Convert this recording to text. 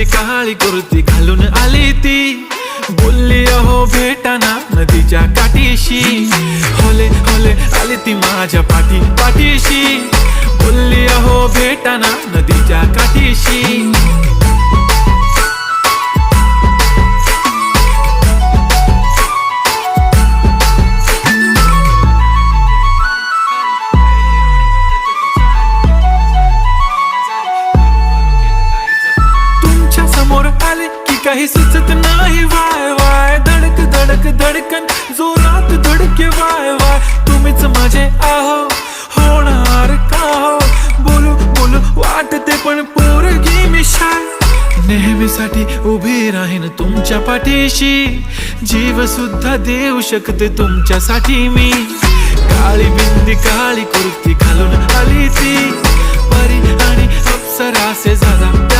बिंदी काळी कुर्ती घालून आली ती, बोलली अहो भेटाना नदीच्या काठीशी, होले होले आली ती माझ्या पाठीशी, बोलली अहो भेटाना नदीच्या काठीशी. आले की काही सुचत नाही, वाय वाय धडक धडक धडकन जोरात धडके, वाय वाय तुम्हीच माझे आहो, होणार का हो, बोलू बोलू वाटते पण पोरगी मी शाय, नेहमीसाठी उभी राहीन तुमच्या पाठीशी, जीव सुद्धा देऊ शकते तुमच्यासाठी मी. काळी बिंदी काळी कुर्ती घालून आली ती, परी आणि अप्सरा से ज्यादा